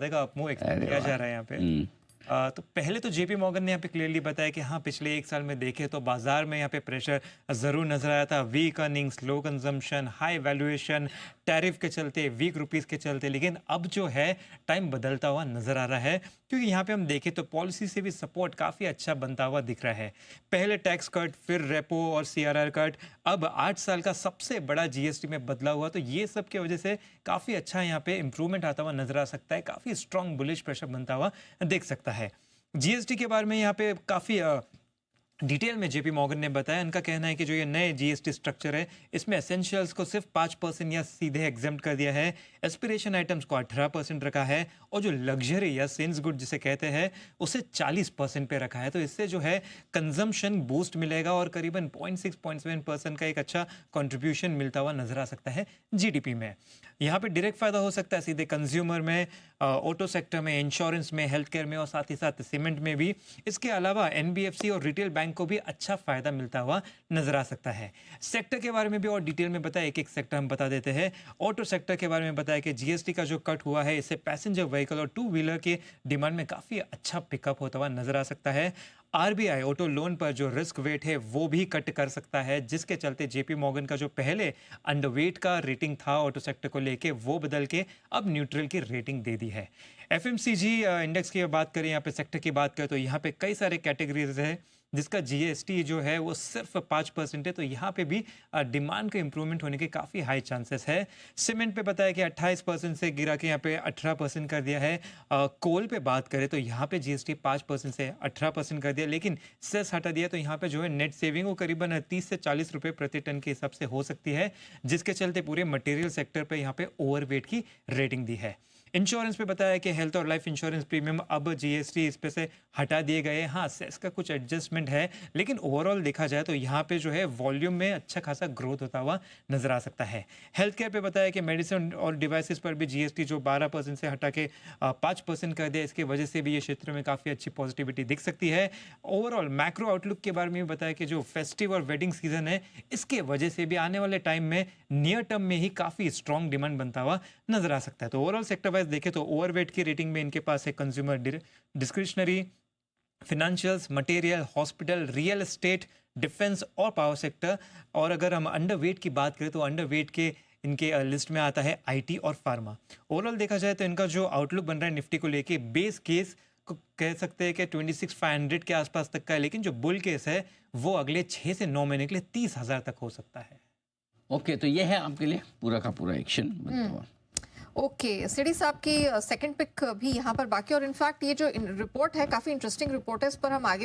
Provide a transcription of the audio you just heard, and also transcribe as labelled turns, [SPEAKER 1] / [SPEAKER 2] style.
[SPEAKER 1] ज़्यादा का up move expect किया जा रहा है यहाँ पे। तो पहले तो जेपी मॉर्गन ने यहाँ पे क्लियरली बताया कि हाँ, पिछले 1 साल में देखें तो बाजार में यहाँ पे प्रेशर ज़रूर नजर आया था। वीक अर्निंग्स, लो कंजम्पशन, हाई वैल्यूएशन, टैरिफ के चलते, वीक रुपीस के चलते। लेकिन अब जो है टाइम बदलता हुआ नजर आ रहा है, क्योंकि यहाँ पे हम देखें तो पॉलिसी से भी सपोर्ट काफ़ी अच्छा बनता हुआ दिख रहा है। पहले टैक्स कट, फिर रेपो और सीआरआर कट, अब 8 साल का सबसे बड़ा जीएसटी में बदला हुआ। तो ये सब की वजह से काफ़ी अच्छा यहाँ पे इंप्रूवमेंट आता हुआ नजर आ सकता है, काफ़ी स्ट्रॉन्ग बुलिश प्रेशर बनता हुआ देख सकता है। जीएसटी के बारे में यहाँ पे काफ़ी डिटेल में जेपी मॉर्गन ने बताया। इनका कहना है कि जो ये नए जीएसटी स्ट्रक्चर है, इसमें एसेंशियल्स को सिर्फ 5% या सीधे एग्जेम्प्ट कर दिया है, एस्पिरेशन आइटम्स को 18% रखा है, और जो लग्जरी या सेंस गुड जिसे कहते हैं उसे 40% पे रखा है। तो इससे जो है कंजम्पशन बूस्ट मिलेगा और करीबन 0.6-0.7% का एक अच्छा कंट्रीब्यूशन मिलता हुआ नजर आ सकता है जीडीपी में। यहाँ पे डायरेक्ट फायदा हो सकता है सीधे कंज्यूमर में, ऑटो सेक्टर में, इंश्योरेंस में, हेल्थ केयर में और साथ ही साथ सीमेंट में भी। इसके अलावा एनबीएफसी और रिटेल बैंक को भी अच्छा फायदा मिलता हुआ नजर आ सकता है। सेक्टर के बारे में भी और डिटेल में बताया, एक एक सेक्टर हम बता देते हैं। ऑटो सेक्टर के बारे में बताया कि जीएसटी का जो कट हुआ है, इससे पैसेंजर व्हीकल और 2 व्हीलर के डिमांड में काफी अच्छा पिकअप होता हुआ नजर आ सकता है। आरबीआई ऑटो लोन पर जो रिस्क वेट है वो भी कट कर सकता है, जिसके चलते जेपी मॉर्गन का जो पहले अंडरवेट का रेटिंग था ऑटो सेक्टर को लेके, वो बदल के अब न्यूट्रल की रेटिंग दे दी है। एफएमसीजी इंडेक्स की बात करें, यहाँ पे सेक्टर की बात करें तो यहाँ पे कई सारे कैटेगरीज है जिसका जीएसटी जो है वो सिर्फ 5% है। तो यहाँ पे भी डिमांड का इंप्रूवमेंट होने के काफ़ी हाई चांसेस है। सीमेंट पे बताया कि 28% से गिरा के यहाँ पे 18% कर दिया है। कोल पे बात करें तो यहाँ पे जीएसटी 5% से 18% कर दिया, लेकिन सेस हटा दिया। तो यहाँ पे जो है नेट सेविंग वो करीबन 30 से 40 रुपये प्रति टन के हिसाब से हो सकती है, जिसके चलते पूरे मटेरियल सेक्टर पे यहाँ पे ओवरवेट की रेटिंग दी है। इंश्योरेंस पे बताया कि हेल्थ और लाइफ इंश्योरेंस प्रीमियम अब जीएसटी इस पे से हटा दिए गए। हाँ, सेस का कुछ एडजस्टमेंट है, लेकिन ओवरऑल देखा जाए तो यहाँ पे जो है वॉल्यूम में अच्छा खासा ग्रोथ होता हुआ नजर आ सकता है। हेल्थ केयर पे बताया कि मेडिसिन और डिवाइसेस पर भी जीएसटी जो 12% से हटा के 5% कर दिया, इसकी वजह से भी ये क्षेत्र में काफ़ी अच्छी पॉजिटिविटी दिख सकती है। ओवरऑल मैक्रो आउटलुक के बारे में भी बताया कि जो फेस्टिव और वेडिंग सीजन है, इसके वजह से भी आने वाले टाइम में नियर टर्म में ही काफ़ी स्ट्रॉन्ग डिमांड बनता हुआ नजर आ सकता है। तो ओवरऑल सेक्टर वाइज देखें तो ओवरवेट की रेटिंग में इनके पास है consumer discretionary, financials, material, hospital, real estate, defence और पावर सेक्टर। और अगर हम अंडरवेट की बात करें तो अंडरवेट के इनके लिस्ट में आता है आईटी और फार्मा। ओवरऑल देखा जाए तो इनका जो आउटलुक बन रहा है निफ्टी को लेके, बेस केस को कह सकते हैं कि 26,500 के आसपास तक का है, लेकिन जो बुल केस है वो अगले 6 से 9 महीने के लिए 30,000 तक हो सकता है।
[SPEAKER 2] ओके, तो ये है आपके लिए पूरा का पूरा एक्शन।
[SPEAKER 3] ओके, सिडी साहब की सेकंड पिक भी यहाँ पर बाकी, और इनफैक्ट ये जो रिपोर्ट है काफ़ी इंटरेस्टिंग रिपोर्ट है, इस पर हम आगे